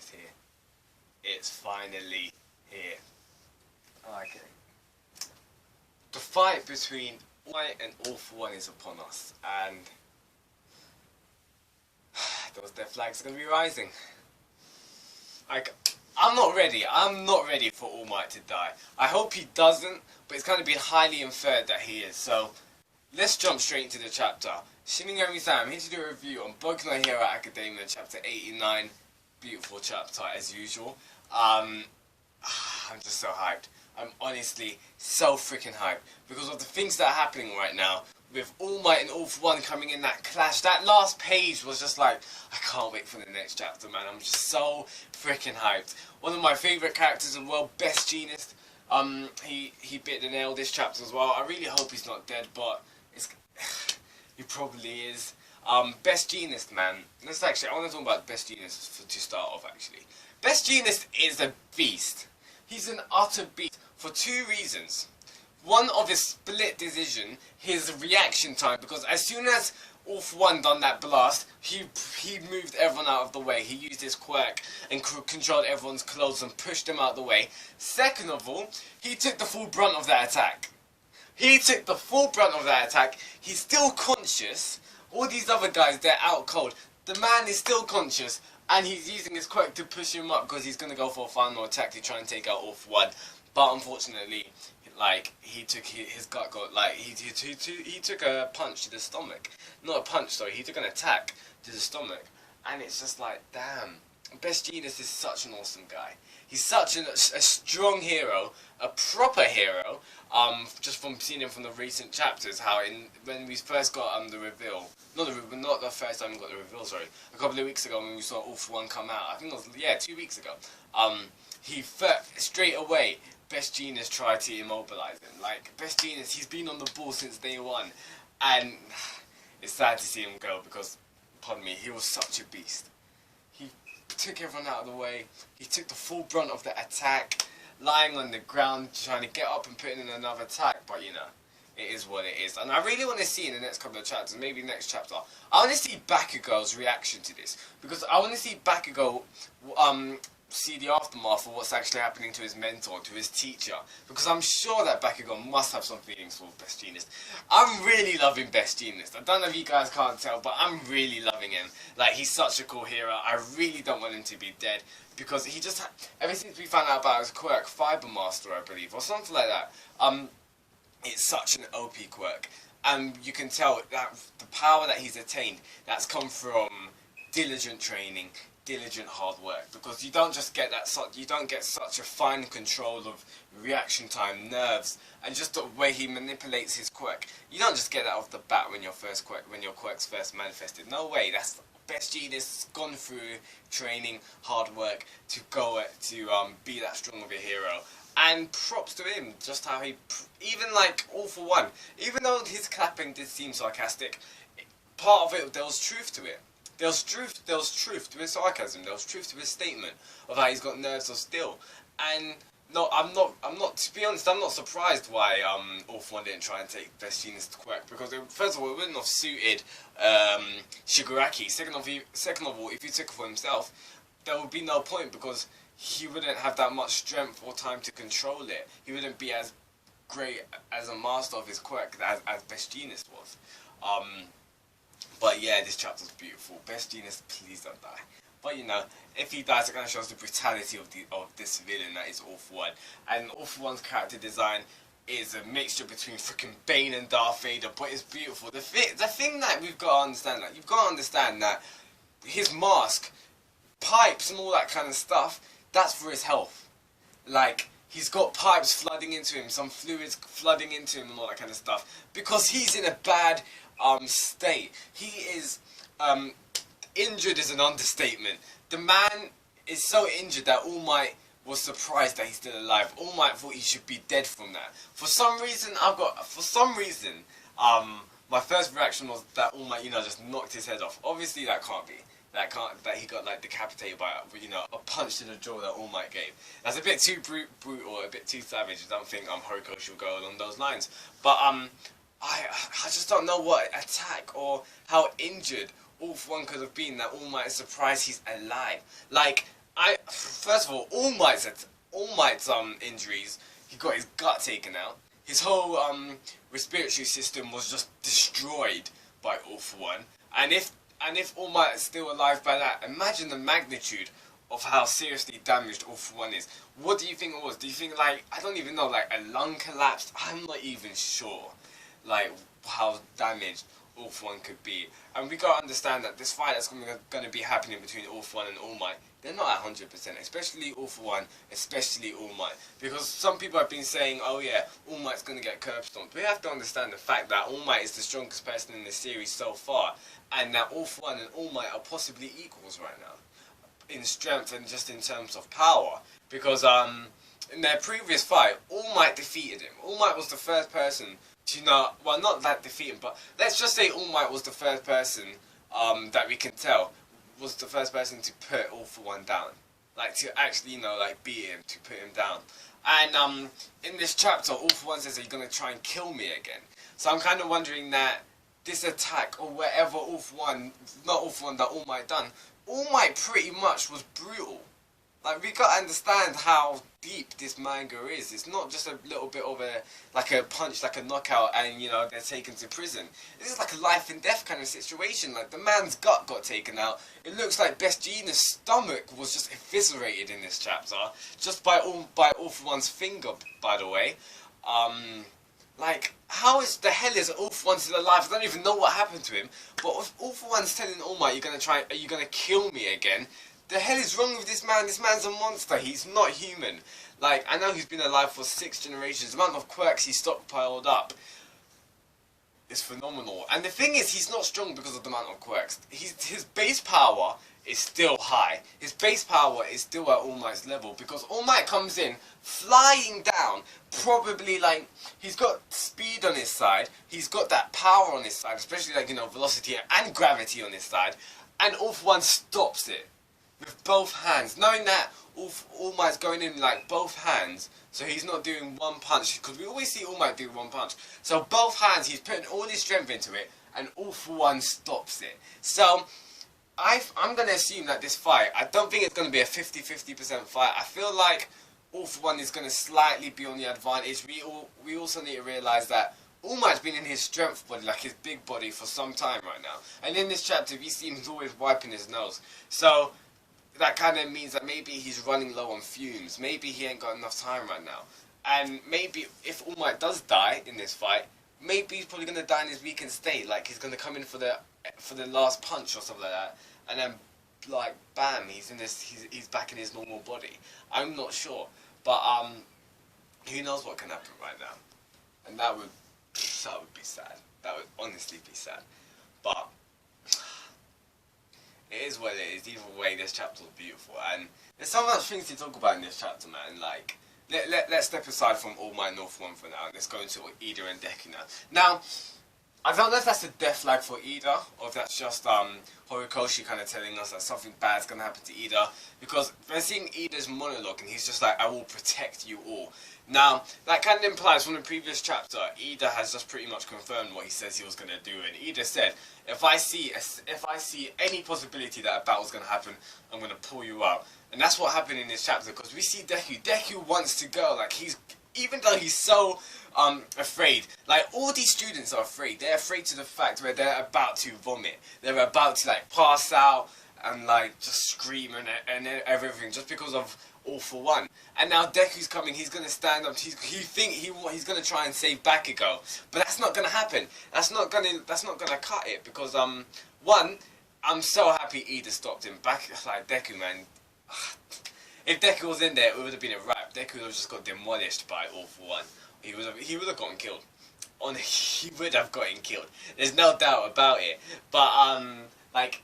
is here. It's finally here. Okay. The fight between All Might and All For One is upon us, and those death flags are going to be rising. Like, I'm not ready. I'm not ready for All Might to die. I hope he doesn't, but it's going to be highly inferred that he is. So, let's jump straight into the chapter. Shinigami-san, I'm here to do a review on Boku no Hero Academia, chapter 89. Beautiful chapter, as usual. I'm just so hyped. I'm honestly so freaking hyped because of the things that are happening right now. With All Might and All For One coming in, that clash, that last page was just like, I can't wait for the next chapter, man. I'm just so freaking hyped. One of my favourite characters in the world, Best Jeanist. He bit the nail this chapter as well. I really hope he's not dead, but it's he probably is. Best Jeanist, man. Let's actually, I want to talk about Best Jeanist to start off, actually. Best Jeanist is a beast. He's an utter beast for two reasons. One of his split decision, his reaction time, because as soon as All For One done that blast, he moved everyone out of the way. He used his quirk and controlled everyone's clothes and pushed them out of the way. Second of all, he took the full brunt of that attack. He's still conscious. All these other guys, they're out cold. The man is still conscious, and he's using his quirk to push him up because he's going to go for a final attack to try and take out All For One. But unfortunately, like, he took his gut got, like, he took a punch to the stomach. Not a punch, sorry, he took an attack to the stomach. And it's just like, damn. Best Jeanist is such an awesome guy. He's such a strong hero, a proper hero, just from seeing him from the recent chapters, how when we first got the reveal, not the first time we got the reveal, sorry, a couple of weeks ago when we saw All For One come out, I think it was, yeah, 2 weeks ago, straight away, Best Jeanist tried to immobilize him. Like, Best Jeanist, he's been on the ball since day one, and it's sad to see him go because, pardon me, he was such a beast. He took everyone out of the way, he took the full brunt of the attack, lying on the ground, trying to get up and put in another attack, but you know, it is what it is. And I really want to see in the next couple of chapters, maybe next chapter, I want to see Bakugou's reaction to this, because I want to see Bakugou, see the aftermath of what's actually happening to his mentor, to his teacher, because I'm sure that Bakugou must have some feelings for Best Jeanist. I'm really loving Best Jeanist. I don't know if you guys can't tell, but I'm really loving him. Like, he's such a cool hero. I really don't want him to be dead, because he just, ever since we found out about his quirk, Fiber Master, I believe, or something like that, it's such an OP quirk, and you can tell that the power that he's attained, that's come from diligent training, diligent hard work, because you don't just get that, you don't get such a fine control of reaction time, nerves, and just the way he manipulates his quirk. You don't just get that off the bat when your quirk's first manifested. No way. That's Best Jeanist's gone through training, hard work to go to be that strong of a hero. And props to him, just how he, even like All For One, even though his clapping did seem sarcastic, part of it, there was truth to it. There was truth to his sarcasm, there was truth to his statement of how he's got nerves of steel. And no, I'm not, to be honest, I'm not surprised why All For One didn't try and take Best Jeanist's quirk, because first of all, it wouldn't have suited Shigaraki. Second of all, if he took it for himself, there would be no point, because he wouldn't have that much strength or time to control it. He wouldn't be as great as a master of his quirk as Best Jeanist was. But yeah, this chapter's beautiful. Best Jeanist, please don't die. But you know, if he dies, it kind of shows the brutality of this villain that is All For One. And All For One's character design is a mixture between freaking Bane and Darth Vader, but it's beautiful. The thing that we've got to understand, like, you've got to understand that his mask, pipes and all that kind of stuff, that's for his health. Like, he's got pipes flooding into him, some fluids flooding into him and all that kind of stuff, because he's in a bad state. He is injured is an understatement. The man is so injured that All Might was surprised that he's still alive. All Might thought he should be dead from that. For some reason, my first reaction was that All Might, you know, just knocked his head off. Obviously, that can't be. That he got, like, decapitated by, you know, a punch to the jaw that All Might gave. That's a bit too brutal, a bit too savage. I don't think Horikoshi will go along those lines. But I just don't know what attack or how injured All For One could have been that All Might is surprised he's alive. Like, First of All Might's injuries. He got his gut taken out. His whole respiratory system was just destroyed by All For One. And if All Might is still alive by that, imagine the magnitude of how seriously damaged All For One is. What do you think it was? Do you think, like, I don't even know, like a lung collapsed? I'm not even sure, like, how damaged All For One could be. And we gotta understand that this fight that's gonna be happening between All For One and All Might, they're not 100%, especially All For One, especially All Might. Because some people have been saying, oh yeah, All Might's gonna get curb stomped. We have to understand the fact that All Might is the strongest person in the series so far, and that All For One and All Might are possibly equals right now, in strength and just in terms of power. Because in their previous fight, All Might defeated him. All Might was the first person to not that defeat him, but let's just say All Might was the first person that we can tell was the first person to put All For One down, like to actually like beat him, to put him down. And in this chapter, All For One says he's gonna try and kill me again. So I'm kind of wondering that this attack or whatever All For One, not All For One, that All Might done, All Might pretty much was brutal. Like, we gotta understand how deep this manga is. It's not just a little bit of a punch, like a knockout, and they're taken to prison. This is like a life and death kind of situation. Like, the man's gut got taken out. It looks like Best Jeanist's stomach was just eviscerated in this chapter, just by All For One's finger, by the way. Like, how is the hell is All For One still alive? I don't even know what happened to him. But if All For One's telling All Might, are you gonna kill me again? The hell is wrong with this man? This man's a monster. He's not human. Like, I know he's been alive for 6 generations. The amount of quirks he's stockpiled up is phenomenal. And the thing is, he's not strong because of the amount of quirks. His base power is still high. His base power is still at All Might's level, because All Might comes in flying down, probably like, he's got speed on his side, he's got that power on his side, especially like, velocity and gravity on his side, and All For One stops it with both hands, knowing that All Might's going in like both hands, so he's not doing one punch, because we always see All Might do one punch. So both hands, he's putting all his strength into it, and All For One stops it. So I'm going to assume that this fight, I don't think it's going to be a 50-50% fight. I feel like All For One is going to slightly be on the advantage. We also need to realise that All Might's been in his strength body, like his big body, for some time right now. And in this chapter, we see him always wiping his nose. So that kind of means that maybe he's running low on fumes. Maybe he ain't got enough time right now. And maybe if All Might does die in this fight, maybe he's probably going to die in his weakened state. Like, he's going to come in for the last punch or something like that. And then, like, bam, he's back in his normal body. I'm not sure. But, who knows what can happen right now. And that would be sad. That would honestly be sad. But it is what it is. Either way, this chapter was beautiful, and there's so much things to talk about in this chapter, man. Like, let's step aside from All Might and All For One for now, and let's go into Ida and Deku now. Now, I don't know if that's a death flag for Ida, or if that's just Horikoshi kind of telling us that something bad's gonna happen to Ida, because we're seeing Ida's monologue, and he's just like, I will protect you all. Now, that kind of implies from the previous chapter, Ida has just pretty much confirmed what he says he was going to do, and Ida said, if I see any possibility that a battle's going to happen, I'm going to pull you out. And that's what happened in this chapter, because we see Deku wants to go, like, even though he's so afraid, like, all these students are afraid. They're afraid to the fact where they're about to vomit, they're about to, like, pass out and, like, just scream and everything, just because of All For One. And now Deku's coming, he's going to stand up, he's going to try and save Bakugou, but that's not going to happen. That's not going to cut it, because one, I'm so happy Ida stopped him. Like, Deku, man, if Deku was in there, it would have been a wrap. Deku would have just got demolished by All For One. He would have gotten killed. He would have gotten killed. There's no doubt about it. But like,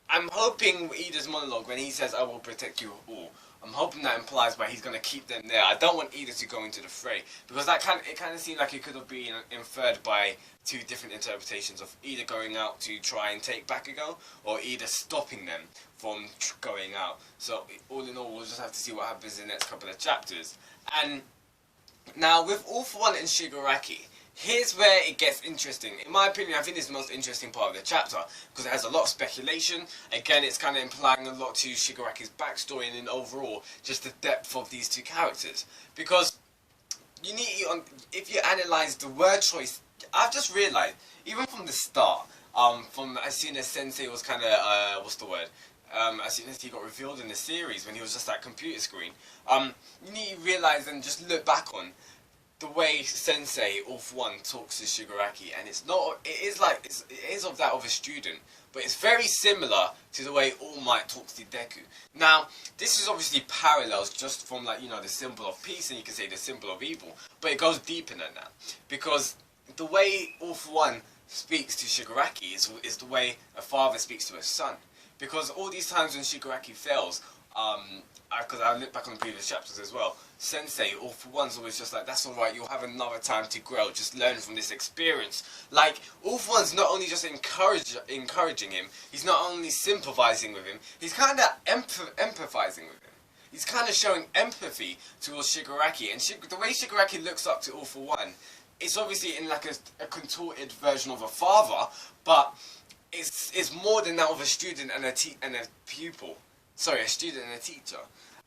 I'm hoping Ida's monologue, when he says, I will protect you all, I'm hoping that implies why he's going to keep them there. I don't want Ida to go into the fray, because it kind of seemed like it could have been inferred by 2 different interpretations of Ida going out to try and take Bakugou, or Ida stopping them from going out. So all in all, we'll just have to see what happens in the next couple of chapters. And now with All For One and Shigaraki, here's where it gets interesting. In my opinion, I think this is the most interesting part of the chapter, because it has a lot of speculation. Again, it's kind of implying a lot to Shigaraki's backstory, and then overall, just the depth of these two characters. Because you need, if you analyze the word choice, I've just realized, even from the start, from as soon as Sensei was kind of, what's the word? As soon as he got revealed in the series, when he was just that computer screen, you need to realize and just look back on the way Sensei, all for one, talks to Shigaraki, and it's not, it is of that of a student, but it's very similar to the way All Might talks to Deku. Now, this is obviously parallels just from, like, you know, the symbol of peace, and you can say the symbol of evil, but it goes deeper than that, because the way All for One speaks to Shigaraki is the way a father speaks to a son. Because all these times when Shigaraki fails, because I look back on the previous chapters as well, Sensei, All for One's always just like, that's alright, you'll have another time to grow, just learn from this experience. Like, All for One's not only just encouraging him, he's not only sympathizing with him, he's kind of empathizing with him. He's kind of showing empathy towards Shigaraki, and the way Shigaraki looks up to All for One, it's obviously in like a contorted version of a father, but it's more than that of a student and a pupil. Sorry, a student and a teacher.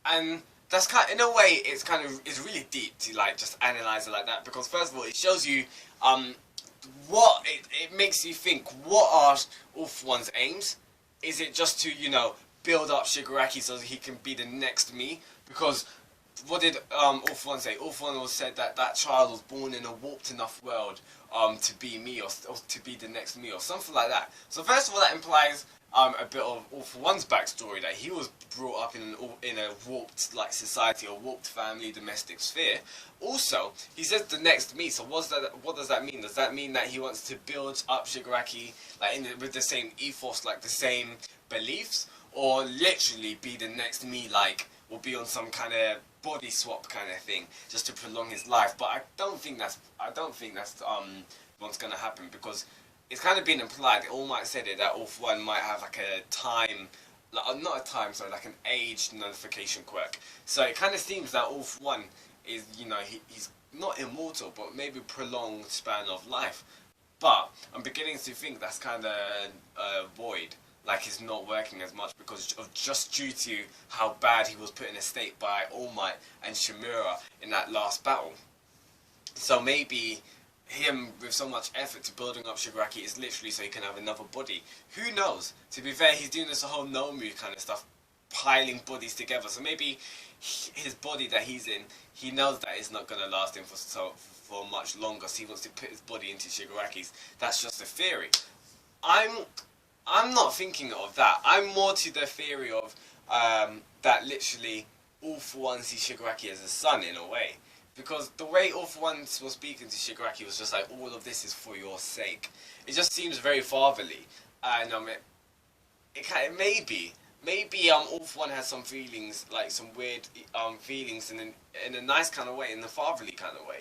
And that's kind of, in a way, it's really deep to like just analyze it like that, because first of all, it shows you what it makes you think. What are All for One's aims? Is it just to, you know, build up Shigaraki so that he can be the next me? Because what did All for One say? All for One said that that child was born in a warped enough world to be me, or to be the next me, or something like that. So first of all, that implies a bit of All for One's backstory, that he was brought up in a warped like society, or warped family, domestic sphere. Also, he says the next me. So what does that mean? Does that mean that he wants to build up Shigaraki like with the same ethos, like the same beliefs, or literally be the next me, like, or be on some kind of body swap kind of thing, just to prolong his life? But I don't think that's what's gonna happen, because it's kind of been implied. All Might said it, that All for One might have like a time, like, not a time, sorry, like an age nullification quirk. So it kind of seems that All for One is, you know, he's not immortal, but maybe prolonged span of life. But I'm beginning to think that's kind of void. Like, he's not working as much because of just due to how bad he was put in a state by All Might and Shimura in that last battle. So maybe him with so much effort to building up Shigaraki is literally so he can have another body. Who knows? To be fair, he's doing this whole Nomu kind of stuff, piling bodies together. So maybe his body that he's in, he knows that it's not going to last him for much longer, so he wants to put his body into Shigaraki's. That's just a theory. I'm not thinking of that. I'm more to the theory of that literally All for One sees Shigaraki as a son in a way. Because the way All for One was speaking to Shigaraki was just like, all of this is for your sake. It just seems very fatherly. And maybe All for One has some feelings, like some weird feelings in a nice kind of way, in the fatherly kind of way.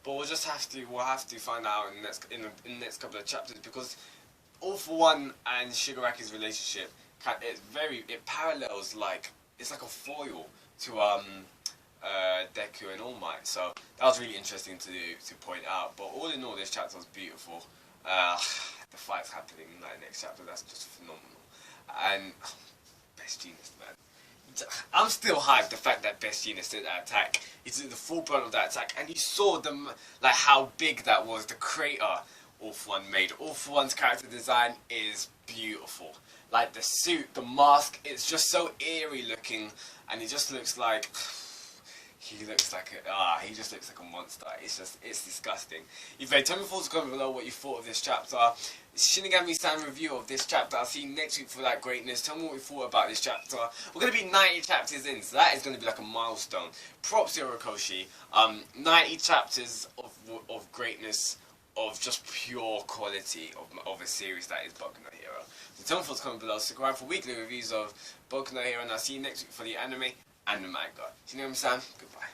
But we'll have to find out in the next couple of chapters, because All for One and Shigaraki's relationship, it parallels, like, it's like a foil to Deku and All Might. So that was really interesting to point out. But all in all, this chapter was beautiful. The fight's happening in the next chapter, that's just phenomenal. And Best Jeanist, man. I'm still hyped the fact that Best Jeanist did that attack. He did the full brunt of that attack, and you saw them, like, how big that was, the crater All for One made. All for One's character design is beautiful. Like, the suit, the mask, it's just so eerie looking, and he just looks like, he just looks like a monster. It's disgusting. If you tell me thoughts, comment below what you thought of this chapter. Shinigami-san review of this chapter. I'll see you next week for that greatness. Tell me what you thought about this chapter. We're going to be 90 chapters in, so that is going to be like a milestone. Props to Horikoshi. 90 chapters of greatness, of just pure quality of a series that is Boku no Hero. So tell me thoughts, comment below. Subscribe for weekly reviews of Boku no Hero, and I'll see you next week for the anime and the manga. Shinigami-san, goodbye.